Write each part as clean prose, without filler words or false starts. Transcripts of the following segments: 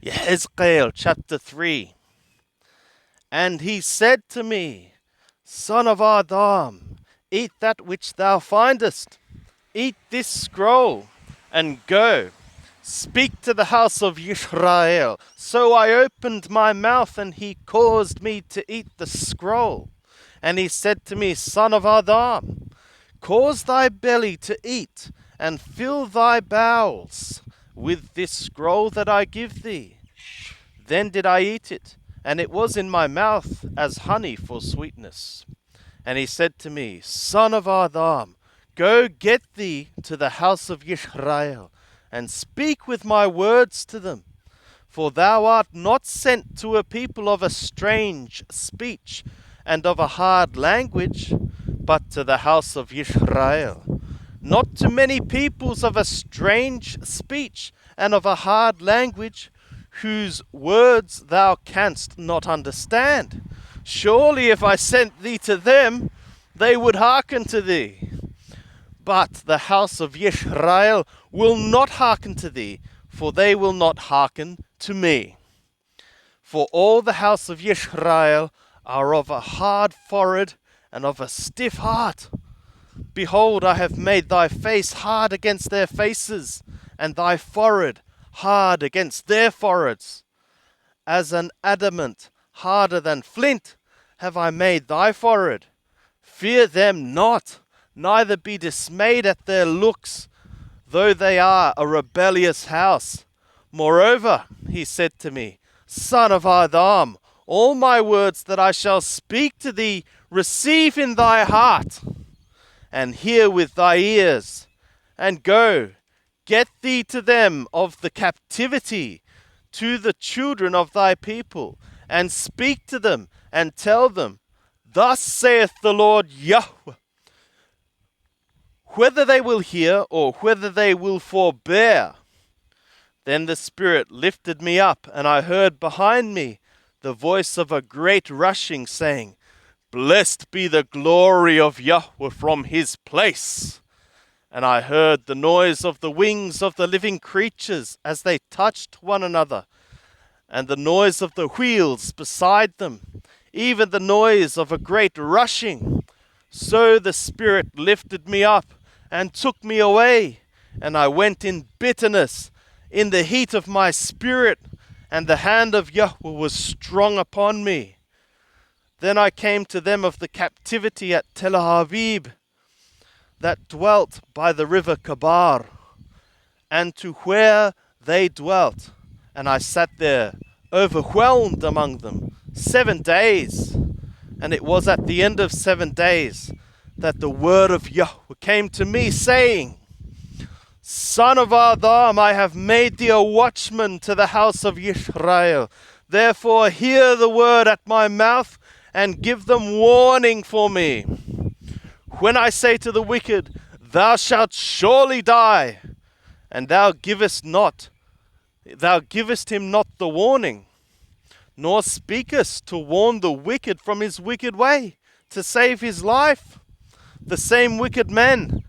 Ezekiel chapter 3. And he said to me, Son of Adam, eat that which thou findest. Eat this scroll, and go. Speak to the house of Israel. So I opened my mouth, and he caused me to eat the scroll. And he said to me, Son of Adam, cause thy belly to eat, and fill thy bowels with this scroll that I give thee. Then did I eat it, and it was in my mouth as honey for sweetness. And he said to me, Son of Adam, go get thee to the house of Israel, and speak with my words to them. For thou art not sent to a people of a strange speech and of a hard language, but to the house of Israel. Not to many peoples of a strange speech and of a hard language, whose words thou canst not understand. Surely if I sent thee to them, they would hearken to thee. But the house of Israel will not hearken to thee, for they will not hearken to me. For all the house of Israel are of a hard forehead and of a stiff heart. Behold, I have made thy face hard against their faces, and thy forehead hard against their foreheads. As an adamant harder than flint have I made thy forehead. Fear them not, neither be dismayed at their looks, though they are a rebellious house. Moreover, he said to me, Son of Adam, all my words that I shall speak to thee receive in thy heart, and hear with thy ears, and go, get thee to them of the captivity, to the children of thy people, and speak to them, and tell them, Thus saith the Lord Yahweh. Whether they will hear, or whether they will forbear. Then the Spirit lifted me up, and I heard behind me the voice of a great rushing, saying, Blessed be the glory of Yahweh from his place. And I heard the noise of the wings of the living creatures as they touched one another, and the noise of the wheels beside them, even the noise of a great rushing. So the Spirit lifted me up and took me away, and I went in bitterness, in the heat of my spirit, and the hand of Yahweh was strong upon me. Then I came to them of the captivity at Tel Aviv, that dwelt by the river Kabar, and to where they dwelt, and I sat there, overwhelmed among them, 7 days. And it was at the end of 7 days that the word of Yahweh came to me, saying, Son of Adam, I have made thee a watchman to the house of Israel. Therefore hear the word at my mouth, and give them warning for me. When I say to the wicked, Thou shalt surely die, and thou givest him not the warning, nor speakest to warn the wicked from his wicked way, to save his life. The same wicked man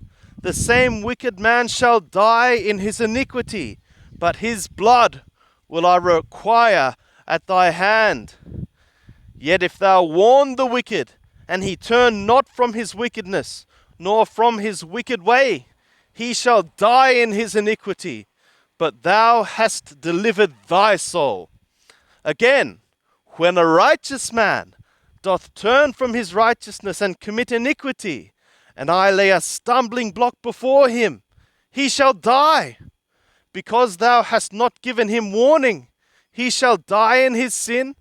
shall die in his iniquity, but his blood will I require at thy hand. Yet if thou warn the wicked, and he turn not from his wickedness, nor from his wicked way, he shall die in his iniquity, but thou hast delivered thy soul. Again, when a righteous man doth turn from his righteousness and commit iniquity, and I lay a stumbling block before him, he shall die. Because thou hast not given him warning, he shall die in his sin,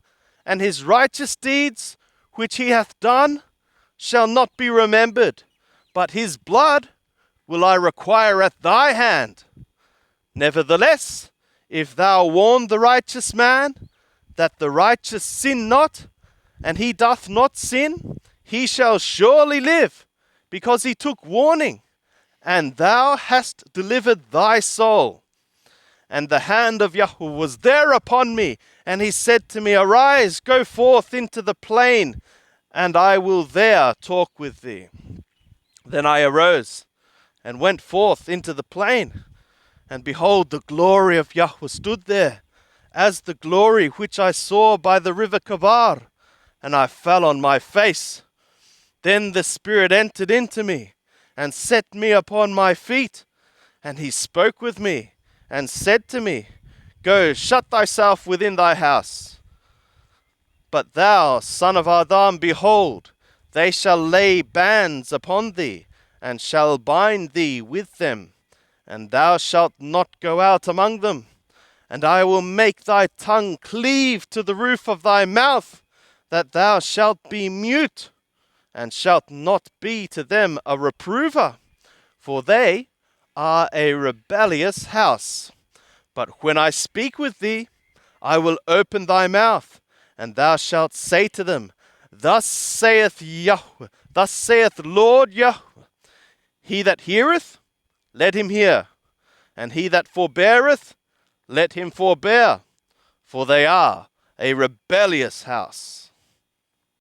and his righteous deeds which he hath done shall not be remembered, but his blood will I require at thy hand. Nevertheless, if thou warn the righteous man, that the righteous sin not, and he doth not sin, he shall surely live, because he took warning, and thou hast delivered thy soul. And the hand of Yahweh was there upon me, and he said to me, Arise, go forth into the plain, and I will there talk with thee. Then I arose, and went forth into the plain, and behold, the glory of Yahweh stood there, as the glory which I saw by the river Kabar, and I fell on my face. Then the Spirit entered into me, and set me upon my feet, and he spoke with me, and said to me, Go, shut thyself within thy house. But thou, son of Adam, behold, they shall lay bands upon thee, and shall bind thee with them, and thou shalt not go out among them. And I will make thy tongue cleave to the roof of thy mouth, that thou shalt be mute, and shalt not be to them a reprover, for they are a rebellious house. But when I speak with thee, I will open thy mouth, and thou shalt say to them, Thus saith Yahweh, thus saith Lord Yahweh, He that heareth, let him hear, and he that forbeareth, let him forbear, for they are a rebellious house.